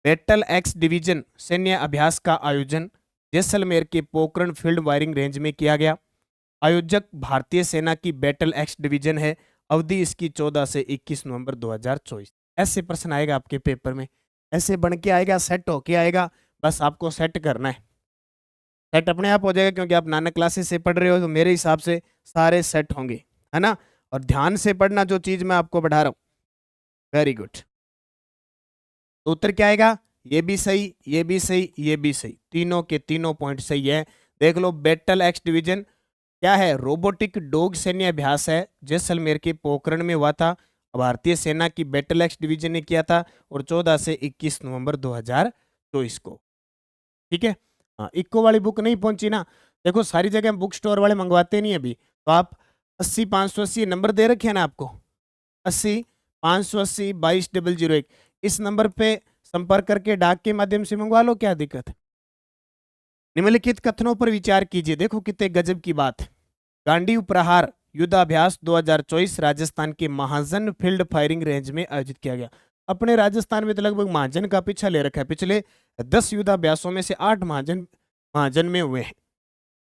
Battle x division सैन्य अभ्यास का आयोजन जैसलमेर के पोखरण फील्ड फायरिंग रेंज में किया गया। आयोजक भारतीय सेना की बैटल एक्स डिवीजन है। अवधि इसकी 14 से 21 नवंबर 2024। ऐसे प्रश्न आएगा आपके पेपर में, ऐसे बन के आएगा, सेट होके आएगा। बस आपको सेट करना है, सेट अपने आप हो जाएगा, क्योंकि आप नानक क्लासेस से पढ़ रहे हो तो मेरे हिसाब से सारे सेट होंगे, है ना। और ध्यान से पढ़ना जो चीज मैं आपको बढ़ा रहा हूं। Very good. तो उत्तर क्या आएगा? ये भी सही, ये भी सही, ये भी सही, तीनों के तीनों पॉइंट सही है। देख लो, बैटल एक्स डिवीजन क्या है? रोबोटिक डॉग सैन्य अभ्यास है, जैसलमेर के पोखरण में हुआ था। भारतीय सेना की बैटल एक्स डिवीजन ने किया था, और 14 से 21 नवंबर 2024 को। ठीक है। हाँ, इक्को वाली बुक नहीं पहुंची ना। देखो, सारी जगह बुक स्टोर वाले मंगवाते नहीं अभी, तो आप 80 580 नंबर दे रखे हैं ना आपको, 80 580 22 001, इस नंबर पे संपर्क करके डाक के माध्यम से मंगवा लो, क्या दिक्कत है। निम्नलिखित कथनों पर विचार कीजिए। देखो कितने गजब की बात है। गांडी प्रहार युद्धाभ्यास 2024 राजस्थान के महाजन फील्ड फायरिंग रेंज में आयोजित किया गया। अपने राजस्थान में तो लगभग महाजन का पीछा ले रखा है। पिछले 10 युद्धाभ्यासों में से 8 महाजन महाजन में हुए हैं।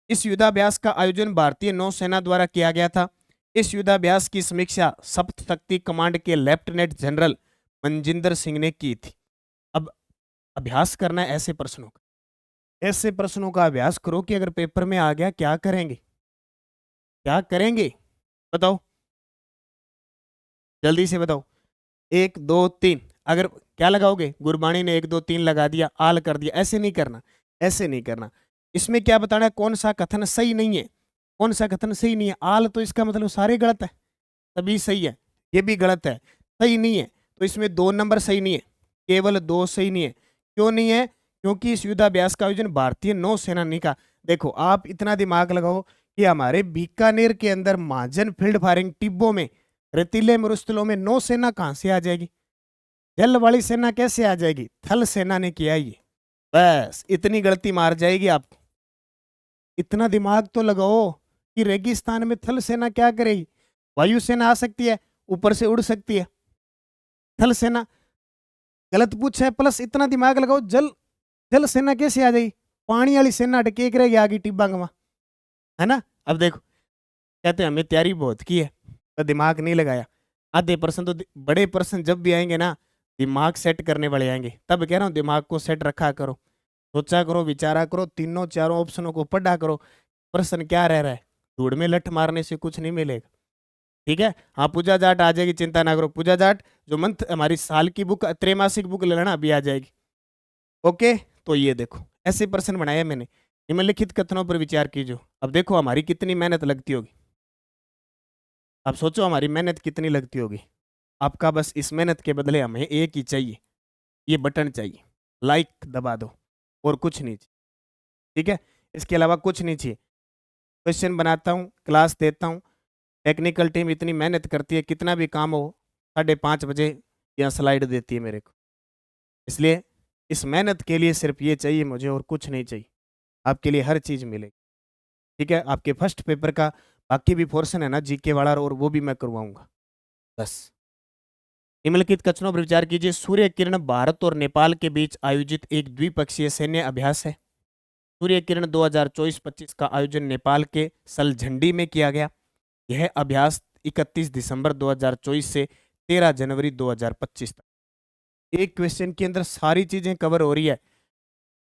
इस युद्धाभ्यास का आयोजन भारतीय नौसेना द्वारा किया गया था। इस युद्धाभ्यास की समीक्षा सप्त शक्ति कमांड के लेफ्टिनेंट जनरल मनजिंदर सिंह ने की थी। अब अभ्यास करना है ऐसे प्रश्नों का, ऐसे प्रश्नों का अभ्यास करो कि अगर पेपर में आ गया क्या करेंगे, क्या करेंगे बताओ, जल्दी से बताओ। 1 2 3, अगर क्या लगाओगे? गुरबाणी ने 1 2 3 लगा दिया, आल कर दिया, ऐसे नहीं करना, ऐसे नहीं करना। इसमें क्या बताना है? कौन सा कथन सही नहीं है, कौन सा कथन सही नहीं है। आल तो इसका मतलब सारे गलत है, तभी सही है। ये भी गलत है, सही नहीं है। तो इसमें 2 नंबर सही नहीं है, केवल 2 सही नहीं है। क्यों नहीं है? क्योंकि इस युद्धाभ्यास का आयोजन भारतीय नौसेना ने का। देखो, आप इतना दिमाग लगाओ कि हमारे बीकानेर के अंदर महाजन फील्ड फायरिंग टिब्बों में, रेतीले मरुस्थलों में नौसेना कहां से आ जाएगी? जल वाली सेना कैसे आ जाएगी? थल सेना ने किया ये। बस इतनी गलती मार जाएगी आपको। इतना दिमाग तो लगाओ कि रेगिस्तान में थल सेना क्या करेगी? वायुसेना आ सकती है, ऊपर से उड़ सकती है। थल सेना गलत पूछा है, प्लस इतना दिमाग लगाओ, जल जल सेना कैसे आ जाएगी? पानी वाली सेना अटके रहेगी आगे टिब्बा गवा, है ना। अब देखो, कहते हैं हमें तैयारी बहुत की है तो दिमाग नहीं लगाया। आधे प्रश्न तो बड़े प्रश्न जब भी आएंगे ना, दिमाग सेट करने वाले आएंगे। तब कह रहा हूँ दिमाग को सेट रखा करो, सोचा करो, विचारा करो, तीनों चारों ऑप्शनों को पढ़ा करो। प्रश्न क्या रह रहा है? धूड़ में लठ मारने से कुछ नहीं मिलेगा। ठीक है। हाँ, पूजा जाट आ जाएगी, चिंता ना करो। पूजा जाट जो मंथ हमारी साल की बुक, त्रैमासिक बुक लेना, अभी आ जाएगी। ओके। तो ये देखो, ऐसे प्रश्न बनाए मैंने। निम्नलिखित कथनों पर विचार कीजिए। अब देखो हमारी कितनी मेहनत लगती होगी। अब सोचो हमारी मेहनत कितनी लगती होगी। आपका बस इस मेहनत के बदले हमें एक ही चाहिए, ये बटन चाहिए, लाइक दबा दो, और कुछ नहीं चाहिए। ठीक है, इसके अलावा कुछ नहीं चाहिए। क्वेश्चन बनाता हूँ, क्लास देता हूँ, टेक्निकल टीम इतनी मेहनत करती है, कितना भी काम हो 5:30 बजे यहाँ स्लाइड देती है मेरे को। इसलिए इस मेहनत के लिए सिर्फ ये चाहिए मुझे, और कुछ नहीं चाहिए। आपके लिए हर चीज़ मिलेगी। ठीक है, आपके फर्स्ट पेपर का बाकी भी पोर्शन है ना जीके वाला, और वो भी मैं करवाऊंगा। बस निम्नलिखित कथनों पर विचार कीजिए। सूर्य किरण भारत और नेपाल के बीच आयोजित एक द्विपक्षीय सैन्य अभ्यास है। सूर्य किरण 2024-25 का आयोजन नेपाल के सलझंडी में किया गया। यह अभ्यास 31 दिसंबर 2024 से 13 जनवरी 2025 तक। एक क्वेश्चन के अंदर सारी चीजें कवर हो रही है,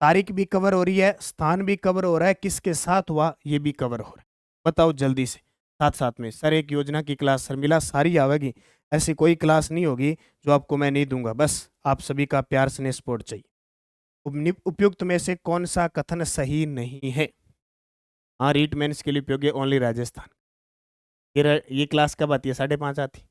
तारीख भी कवर हो रही है, स्थान भी कवर हो रहा है, किसके साथ हुआ ये भी कवर हो रहा है। बताओ जल्दी से। साथ साथ में सर एक योजना की क्लास सर मिला सारी आवेगी, ऐसी कोई क्लास नहीं होगी जो आपको मैं नहीं दूंगा। बस आप सभी का प्यार स्नेह सपोर्ट चाहिए। उपयुक्त में से कौन सा कथन सही नहीं है? हाँ, रीट मेंस के लिए उपयोगी ओनली राजस्थान। ये क्लास कब आती है? 5:30 आती।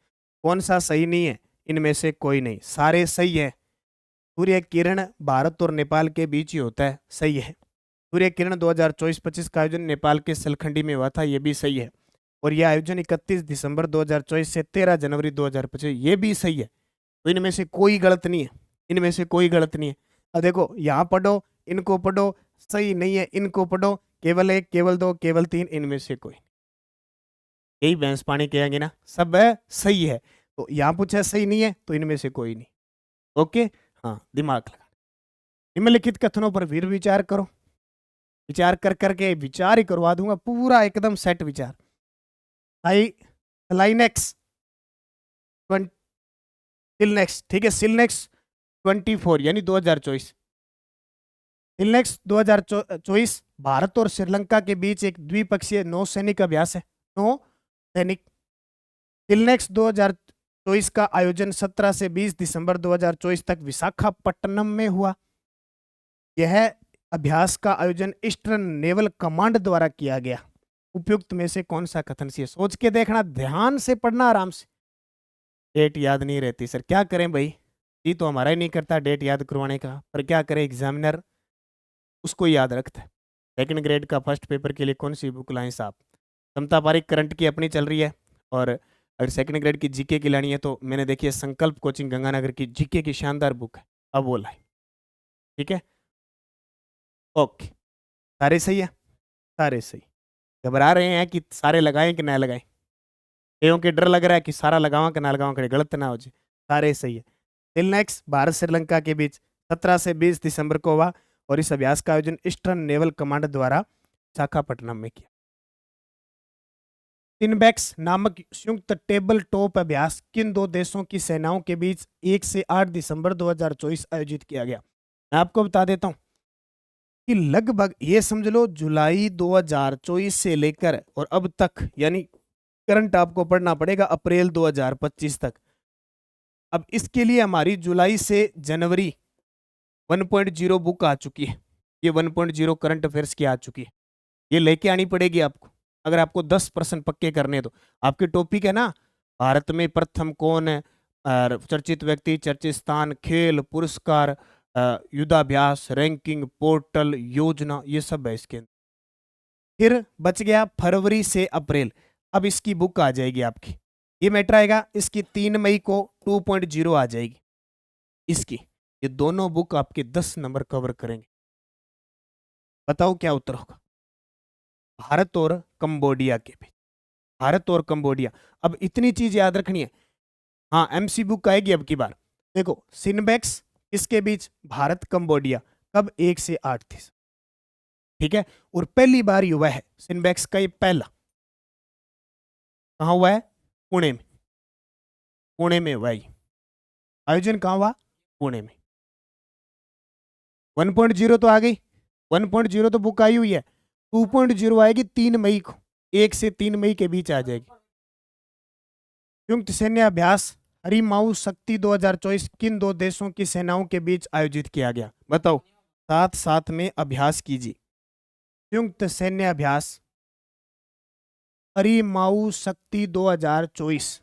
कौन सा सही नहीं है? इनमें से कोई नहीं, सारे सही है। सूर्य किरण भारत और नेपाल के बीच ही होता है, सही है। सूर्य किरण 2024-25 का आयोजन नेपाल के सलखंडी में हुआ था, यह भी सही है। और यह आयोजन 31 दिसंबर 2024 से 13 जनवरी 2025, ये भी सही है। तो इनमें से कोई गलत नहीं है, इनमें से कोई गलत नहीं है। अब देखो, यहाँ पढ़ो, इनको पढ़ो, सही नहीं है, इनको पढ़ो, केवल 1 केवल 2 केवल 3, इनमें से कोई। यही भैंस पानी कहेंगे ना, सब है सही है। तो यहाँ पूछा सही नहीं है, तो इनमें से कोई नहीं। ओके। हाँ, दिमाग लगा। निम्नलिखित कथनों पर फिर विचार करो। विचार कर करके विचार ही करवा दूंगा पूरा एकदम सेट विचार। लाइनेक्स सिलनेक्स, ठीक है, सिलनेक्स 24 यानी 2024, सिलनेक्स 2024 भारत और श्रीलंका के बीच एक द्विपक्षीय नौसैनिक अभ्यास है। नौसैनिक सिलनेक्स 2024 का आयोजन 17 से 20 दिसंबर 2024 तक विशाखापट्टनम में हुआ। यह अभ्यास का आयोजन ईस्टर्न नेवल कमांड द्वारा किया गया। उपयुक्त में से कौन सा कथन सही है? सोच के देखना, ध्यान से पढ़ना, आराम से। डेट याद नहीं रहती सर, क्या करें भाई, जी तो हमारा ही नहीं करता डेट याद करवाने का, पर क्या करें, एग्जामिनर उसको याद रखता है। सेकंड ग्रेड का फर्स्ट पेपर के लिए कौन सी बुक लाएं साहब? समता पारिक करंट की अपनी चल रही है, और अगर सेकंड ग्रेड की जीके की लानी है तो मैंने देखी है संकल्प कोचिंग गंगानगर की जीके की शानदार बुक है, अब वो लाए। ठीक है, ओके, सारे सही है, सारे सही। घबरा रहे हैं कि सारे लगाएं कि ना लगाएं, एवं के डर लग रहा है कि सारा लगावा कि ना लगावा, कहीं गलत ना हो जाए। सारे सही है। सिलनेक्स भारत श्रीलंका के बीच 17 से 20 दिसंबर को हुआ और इस अभ्यास का आयोजन ईस्टर्न नेवल कमांड द्वारा विशाखापट्टनम में किया। सिनबैक्स नामक संयुक्त टेबल टॉप अभ्यास किन दो देशों की सेनाओं के बीच 1 से 8 दिसंबर 2024 आयोजित किया गया? मैं आपको बता देता हूं कि लगभग ये समझ लो जुलाई 2024 से लेकर और अब तक, यानी करंट आपको पढ़ना पड़ेगा अप्रैल 2025 तक। अब इसके लिए हमारी जुलाई से जनवरी 1.0 बुक आ चुकी है, ये 1.0 करंट अफेयर्स की आ चुकी है, ये लेके आनी पड़ेगी आपको अगर आपको 10% पक्के करने। तो आपके टॉपिक है ना, भारत में प्रथम कौन है, चर्चित व्यक्ति, चर्चित स्थान, खेल, पुरस्कार, युद्धाभ्यास, रैंकिंग, पोर्टल, योजना, ये सब है इसके अंदर। फिर बच गया फरवरी से अप्रैल, अब इसकी बुक आ जाएगी आपकी, ये मैटर आएगा इसकी 3 मई को 2.0 आ जाएगी इसकी। ये दोनों बुक आपके 10 नंबर कवर करेंगे। बताओ क्या उत्तर होगा? भारत और कंबोडिया के बीच, भारत और कंबोडिया। अब इतनी चीज याद रखनी है, हाँ एमसी बुक आएगी अब की बार। देखो सिनबैक्स इसके बीच भारत कंबोडिया कब 1 से 8 थी, ठीक है, और पहली बार ही हुआ है सिनबैक्स का, ये पहला कहाँ हुआ है? पुणे में, पुणे में हुआ है आयोजन, कहाँ हुआ? पुणे में। 1.0 तो आ गई, 1.0 तो बुक आई हुई है, 2.0 आएगी 3 मई को, 1 से 3 मई के बीच आ जाएगी। संयुक्त सैन्य अभ्यास हरिमाऊ शक्ति 2024 किन दो देशों की सेनाओं के बीच आयोजित किया गया? बताओ, साथ साथ में अभ्यास कीजिए। संयुक्त सैन्य अभ्यास हरिमाऊ शक्ति 2024,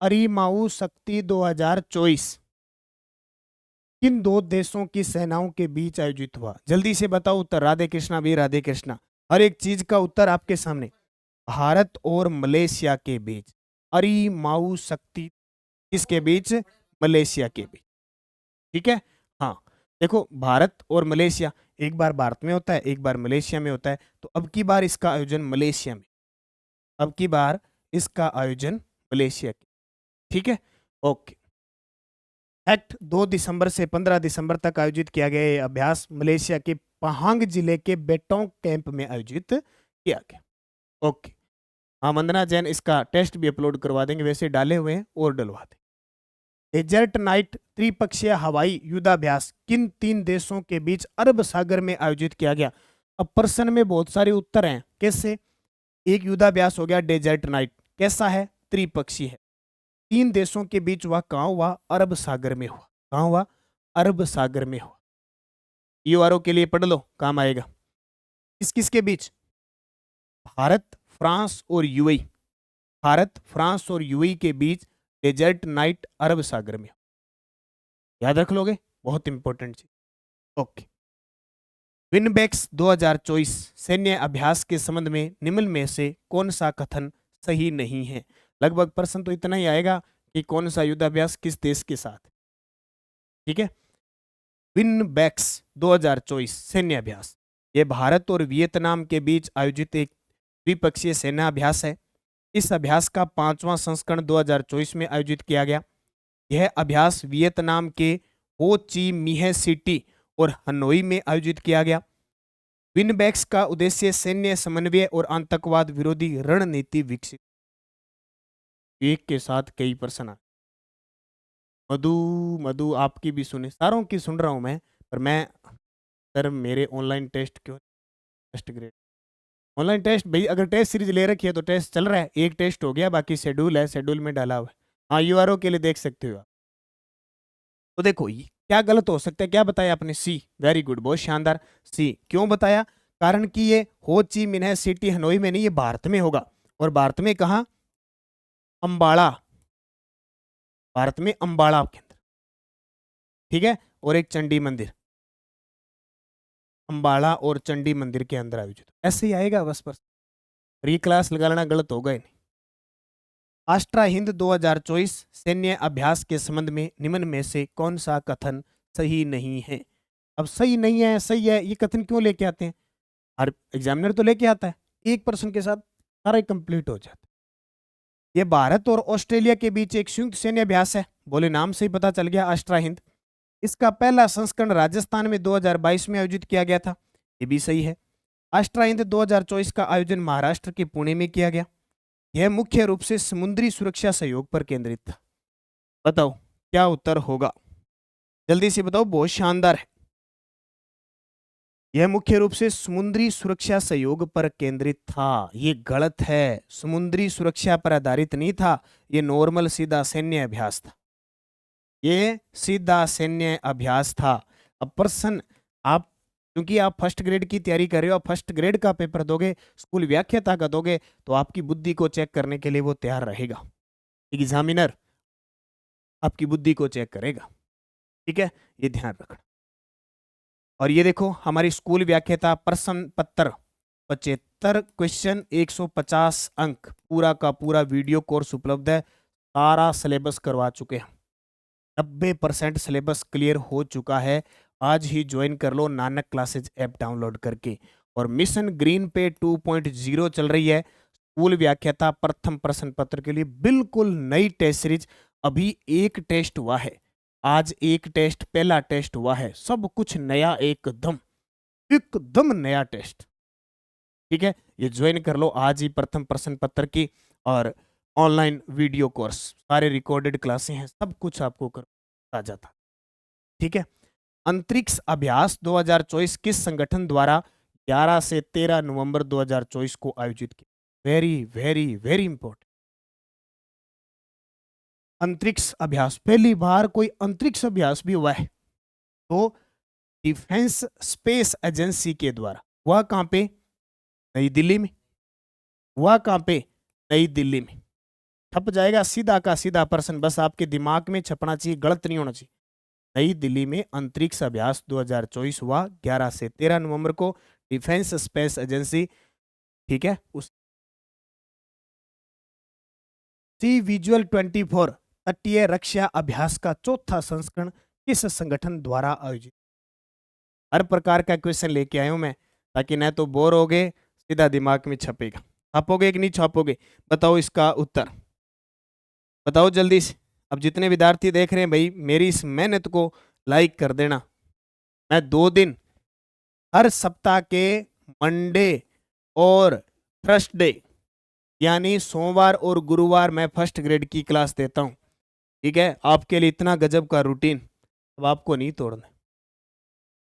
हरिमाऊ शक्ति 2024 किन दो देशों की सेनाओं के बीच आयोजित हुआ? जल्दी से बताओ उत्तर। राधे कृष्णा भी, राधे कृष्णा, हर एक चीज का उत्तर आपके सामने। भारत और मलेशिया के बीच हरिमाऊ शक्ति, किसके बीच? मलेशिया के बीच, ठीक है। हाँ देखो, भारत और मलेशिया, एक बार भारत में होता है एक बार मलेशिया में होता है, तो अब की बार इसका आयोजन मलेशिया में, अब की बार इसका आयोजन मलेशिया के, ठीक है, ओके। एक्ट 2 दिसंबर से 15 दिसंबर तक आयोजित किया गया यह अभ्यास मलेशिया के पहांग जिले के बेटोंग कैंप में आयोजित किया गया, ओके। हाँ वंदना जैन, इसका टेस्ट भी अपलोड करवा देंगे, वैसे डाले हुए हैं और डलवा दें। डेजर्ट नाइट त्रिपक्षीय हवाई युद्धाभ्यास किन 3 देशों के बीच अरब सागर में आयोजित किया गया? अब प्रश्न में बहुत सारे उत्तर हैं, कैसे? एक युद्धाभ्यास हो गया डेजर्ट नाइट, कैसा है? त्रिपक्षीय है, 3 देशों के बीच हुआ, कहाँ हुआ? अरब सागर में हुआ, कहाँ हुआ? अरब सागर में हुआ। यूआरओ के लिए पढ़ लो, काम आएगा। किस किस के बीच? भारत, फ्रांस और यूएई, भारत, फ्रांस और यूएई के बीच डेजर्ट नाइट अरब सागर में, याद रख लोगे, बहुत इंपॉर्टेंट चीज, ओके। विनबैक्स 2024 सैन्य अभ्यास के संबंध में निम्न में से कौन सा कथन सही नहीं है? लगभग प्रश्न तो इतना ही आएगा कि कौन सा युद्धाभ्यास किस देश के साथ, ठीक है। विनबैक्स 2024 सैन्य अभ्यास, ये भारत और वियतनाम के बीच आयोजित एक द्विपक्षीय सेना अभ्यास है। इस अभ्यास का 5वां संस्करण 2024 में आयोजित किया गया। यह अभ्यास वियतनाम के हो ची मिन्ह सिटी और हनोई में आयोजित किया गया। विनबैक्स का उद्देश्य सैन्य समन्वय और आतंकवाद विरोधी रणनीति विकसित। एक के साथ कई प्रश्न आ। मधु, मधु आपकी भी सुने, सारों की सुन रहा हूं मैं, पर मैं सर मेरे ऑनलाइन टेस्ट क्यों, टेस्ट ग्रेड ऑनलाइन टेस्ट भाई, अगर टेस्ट सीरीज ले रखी है तो टेस्ट चल रहा है, एक टेस्ट हो गया, बाकी शेड्यूल है, शेड्यूल में डाला हुआ है। हाँ यूआरओ के लिए देख सकते हो आप। तो देखो क्या गलत हो सकता है, क्या बताया आपने, सी, वेरी गुड, बहुत शानदार, सी क्यों बताया, कारण कि ये हो ची मिन्ह सिटी हनोई में नहीं, ये भारत में होगा। और भारत में कहा, अंबाला, भारत में अंबाला के अंदर, ठीक है, और एक चंडी मंदिर, अंबाला और चंडी मंदिर के अंदर आयोजित, ऐसे ही आएगा बस, पर ये क्लास लगा लेना गलत होगा ही नहीं। आष्ट्रा हिंद 2024 सैन्य अभ्यास के संबंध में निम्न में से कौन सा कथन सही नहीं है। अब सही नहीं है, सही है, ये कथन क्यों लेके आते हैं, हर एग्जामिनर तो लेके आता है, एक पर्सन के साथ सारा कंप्लीट हो जाता है। ये भारत और ऑस्ट्रेलिया के बीच एक संयुक्त सैन्य अभ्यास है, बोले नाम से ही पता चल गया, आष्ट्रा हिंद। इसका पहला संस्करण राजस्थान में 2022 में आयोजित किया गया था, ये भी सही है। आष्ट्रा हिंद 2024 का आयोजन महाराष्ट्र के पुणे में किया गया। यह मुख्य रूप से समुद्री सुरक्षा सहयोग पर केंद्रित था। बताओ क्या उत्तर होगा, जल्दी से बताओ, बहुत शानदार है। यह मुख्य रूप से समुद्री सुरक्षा सहयोग पर केंद्रित था, ये गलत है, समुद्री सुरक्षा पर आधारित नहीं था, ये नॉर्मल सीधा सैन्य अभ्यास था, ये सीधा सैन्य अभ्यास था। अब पर्सन आप, क्योंकि आप फर्स्ट ग्रेड की तैयारी कर रहे हो, आप फर्स्ट ग्रेड का पेपर दोगे, स्कूल व्याख्याता का दोगे, तो आपकी बुद्धि को चेक करने के लिए वो तैयार रहेगा, एग्जामिनर आपकी बुद्धि को चेक करेगा, ठीक है, ये ध्यान रखना। और ये देखो हमारी स्कूल व्याख्याता प्रश्न पत्र 75 क्वेश्चन 150 अंक, पूरा का पूरा वीडियो कोर्स उपलब्ध है, सारा सिलेबस करवा चुके हैं, 90% सिलेबस क्लियर हो चुका है। आज ही ज्वाइन कर लो नानक क्लासेज ऐप डाउनलोड करके। और मिशन ग्रीन पे 2.0 चल रही है, स्कूल व्याख्याता प्रथम प्रश्न पत्र के लिए बिल्कुल नई टेस्ट सीरीज। अभी एक टेस्ट हुआ है, आज एक टेस्ट, पहला टेस्ट हुआ है, सब कुछ नया, एकदम एकदम नया टेस्ट, ठीक है, ये ज्वाइन कर लो आज ही प्रथम प्रश्न पत्र की। और ऑनलाइन वीडियो कोर्स, सारे रिकॉर्डेड क्लासें हैं, सब कुछ आपको कर जाता, ठीक है। अंतरिक्ष अभ्यास 2024 किस संगठन द्वारा 11 से 13 नवंबर 2024 को आयोजित किया, वेरी वेरी वेरी इंपॉर्टेंट। अंतरिक्ष अभ्यास, पहली बार कोई अंतरिक्ष अभ्यास भी हुआ है, तो डिफेंस स्पेस एजेंसी के द्वारा। वह कहां पे, नई दिल्ली में, वह कहां पे, नई दिल्ली में। छप जाएगा सीधा का सीधा प्रश्न, बस आपके दिमाग में छपना चाहिए, गलत नहीं होना चाहिए। नई दिल्ली में अंतरिक्ष अभ्यास 2024 हुआ 11 से 13 नवंबर को, डिफेंस स्पेस एजेंसी, ठीक है। उस सी विजुअल 24 तटीय रक्षा अभ्यास का चौथा संस्करण किस संगठन द्वारा आयोजित। हर प्रकार का क्वेश्चन लेके आया हूं मैं, ताकि न तो बोर हो गए, सीधा दिमाग में छपेगा। छापोगे कि नहीं छापोगे, बताओ इसका उत्तर, बताओ जल्दी से। अब जितने विद्यार्थी देख रहे हैं भाई, मेरी इस मेहनत को लाइक कर देना। मैं 2 दिन हर सप्ताह के मंडे और थर्सडे, यानी सोमवार और गुरुवार मैं फर्स्ट ग्रेड की क्लास देता हूं, ठीक है। आपके लिए इतना गजब का रूटीन, अब आपको नहीं तोड़ना।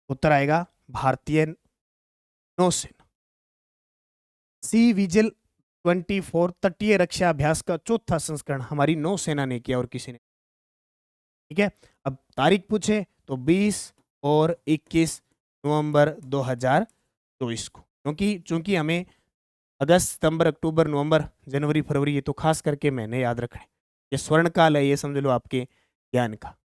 उत्तर आएगा भारतीय नौसेना, सी विजिल 24 तटीय रक्षा अभ्यास का चौथा संस्करण हमारी नौसेना ने किया, और किसी ने, ठीक है। अब तारीख पूछे तो 20 और 21 नवंबर 2024 को, क्योंकि चूंकि हमें अगस्त सितंबर अक्टूबर नवंबर जनवरी फरवरी, ये तो खास करके मैंने याद रखना है, ये स्वर्ण काल है, ये समझ लो आपके ज्ञान का।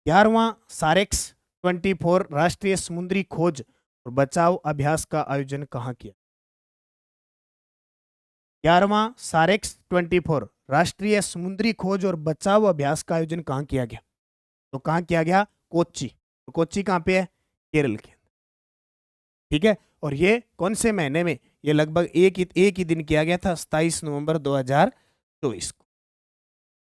11वां सारेक्स 24 राष्ट्रीय समुद्री खोज और बचाव अभ्यास का आयोजन कहाँ किया। 11वां सारेक्स 24 राष्ट्रीय समुद्री खोज और बचाव अभ्यास का आयोजन कहाँ किया गया, तो कहाँ किया गया, कोच्चि। तो कोच्चि कहाँ पे है, केरल के, ठीक है। और ये कौन से महीने में, ये लगभग एक ही दिन किया गया था, 27 नवंबर 2024 को।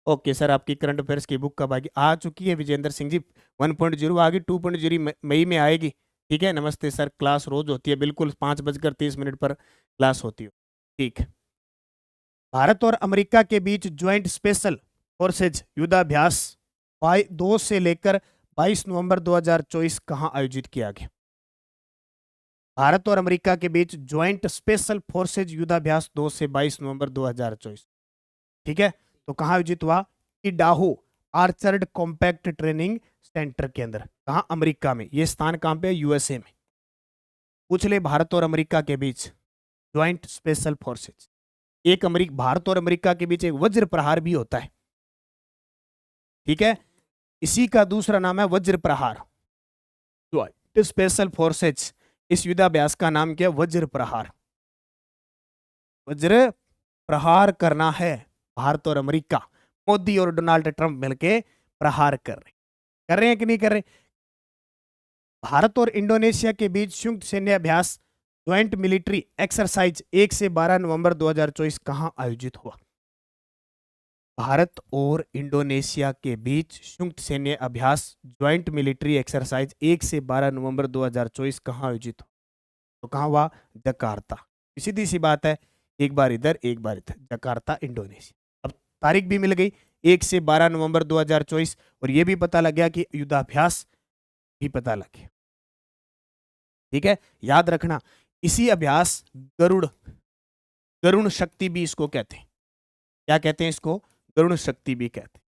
ओके सर, आपकी करंट अफेयर्स की बुक कब आएगी? आ चुकी है विजेंद्र सिंह जी, 1.0 आ गई, 2.0 मई में आएगी। ठीक है, नमस्ते सर, क्लास रोज होती है बिल्कुल 5:30 पर क्लास होती है। ठीक है। भारत और अमेरिका के बीच ज्वाइंट स्पेशल फोर्सेज युद्धाभ्यास 2 से लेकर 22 नवंबर 2024 कहां आयोजित किया गया? भारत और अमेरिका के बीच ज्वाइंट स्पेशल फोर्सेज युद्धाभ्यास 2 से 22 नवंबर 2024, ठीक है, तो कहां आयोजित हुआ? Idaho orchard compact training centre के अंदर। कहां? अमेरिका में। ये स्थान कहां पे है? यूएसए में। पूछ ले, भारत और अमेरिका के बीच ज्वाइंट स्पेशल फोर्सेज, एक अमेरिका, भारत और अमेरिका के बीच एक वज्र प्रहार भी होता है, ठीक है, इसी का दूसरा नाम है वज्र प्रहार। ज्वाइंट स्पेशल फोर्सेज, इस युद्धाभ्यास का नाम क्या? वज्र प्रहार। वज्र प्रहार करना है भारत और अमेरिका, मोदी और डोनाल्ड ट्रंप मिलके प्रहार कर रहे हैं कि नहीं कर रहे? भारत और इंडोनेशिया के बीच संयुक्त सैन्य अभ्यास ज्वाइंट मिलिट्री एक्सरसाइज 1 से 12 नवंबर 2024 कहां आयोजित हुआ? भारत और इंडोनेशिया के बीच संयुक्त सैन्य अभ्यास ज्वाइंट मिलिट्री एक्सरसाइज 1 से 12 नवंबर 2024 कहां आयोजित हुआ? तो कहां हुआ? जकार्ता। सीधी सी बात है, एक बार इधर एक बार इधर, जकार्ता इंडोनेशिया। अब तारीख भी मिल गई, 1 से 12 नवंबर 2024, और यह भी पता लग गया कि युद्धाभ्यास भी पता लग गया। ठीक है, याद रखना, इसी अभ्यास गरुड़, गरुण शक्ति भी इसको कहते हैं। क्या कहते हैं इसको? गरुण शक्ति भी कहते हैं।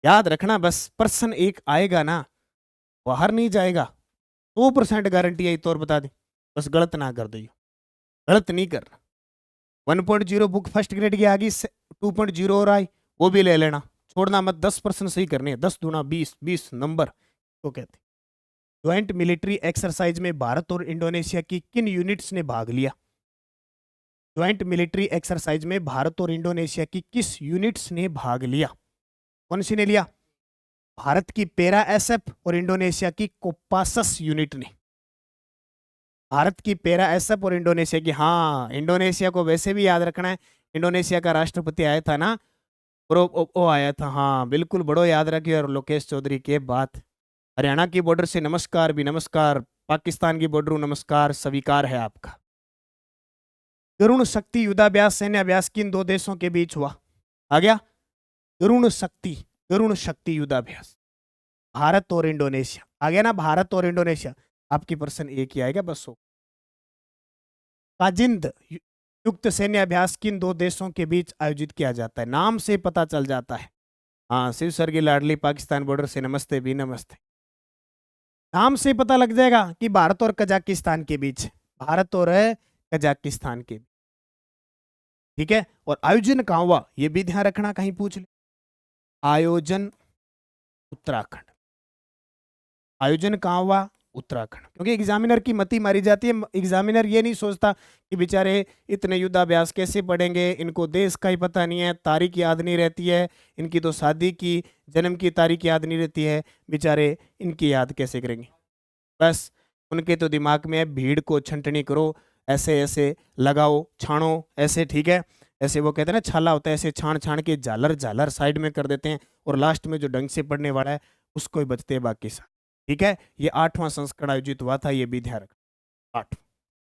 याद रखना, बस पर्सन एक आएगा ना, बाहर नहीं जाएगा, 100% गारंटी है, तौर बता दे, बस गलत ना कर दो, गलत नहीं करना। 1.0 बुक फर्स्ट ग्रेड की आ गई, 2.0 और आई, वो भी ले लेना, छोड़ना मत, 10% सही करने हैं, 10 दूना 20, 20 नंबर तो कहते हैं। ज्वाइंट मिलिट्री एक्सरसाइज में भारत और इंडोनेशिया की किन यूनिट्स ने भाग लिया? ज्वाइंट मिलिट्री एक्सरसाइज में भारत और इंडोनेशिया की किस यूनिट्स ने भाग लिया? कौन सी ने लिया? भारत की पैरा एसएफ और इंडोनेशिया की कोपासस यूनिट ने। भारत की पैरा एसएफ और इंडोनेशिया की, हाँ, इंडोनेशिया को वैसे भी याद रखना है, इंडोनेशिया का राष्ट्रपति आया था ना, वो आया था, हाँ बिल्कुल, बड़ो याद रखिए। और लोकेश चौधरी के बात, हरियाणा की बॉर्डर से नमस्कार भी नमस्कार, पाकिस्तान की बॉर्डर नमस्कार स्वीकार है आपका। गरुण शक्ति युद्धाभ्यास सैन्य अभ्यास किन दो देशों के बीच हुआ? आ गया, गरुण शक्ति, गरुण शक्ति युद्धाभ्यास भारत और इंडोनेशिया, आ गया ना, भारत और इंडोनेशिया। आपकी पर्सन एक ही आएगा बस। हो काजिंद युक्त सैन्य अभ्यास किन दो देशों के बीच आयोजित किया जाता है? नाम से पता चल जाता है। हाँ, शिव सर की लाडली पाकिस्तान बॉर्डर से नमस्ते भी नमस्ते, नाम से पता लग जाएगा कि भारत और कजाकिस्तान के बीच, भारत और कजाकिस्तान के, ठीक है। और आयोजन कहां हुआ ये भी ध्यान रखना, कहीं पूछ ले। आयोजन उत्तराखंड, आयोजन कहां हुआ? उत्तराखंड। क्योंकि एग्जामिनर की मती मारी जाती है, एग्जामिनर ये नहीं सोचता कि बेचारे इतने युद्धाभ्यास कैसे पढ़ेंगे, इनको देश का ही पता नहीं है, तारीख याद नहीं रहती है, इनकी तो शादी की जन्म की तारीख याद नहीं रहती है, बेचारे इनकी याद कैसे करेंगे? बस उनके तो दिमाग में है भीड़ को छंटनी करो, ऐसे ऐसे लगाओ, छानो ऐसे, ठीक है, ऐसे वो कहते हैं ना छाला होता है, ऐसे छान छान के झालर झालर साइड में कर देते हैं, और लास्ट में जो ढंग से पढ़ने वाला है उसको ही बचते हैं बाकी सब। ठीक है, ये 8वां संस्करण आयोजित हुआ था, ये भी ध्यान रखना, 8।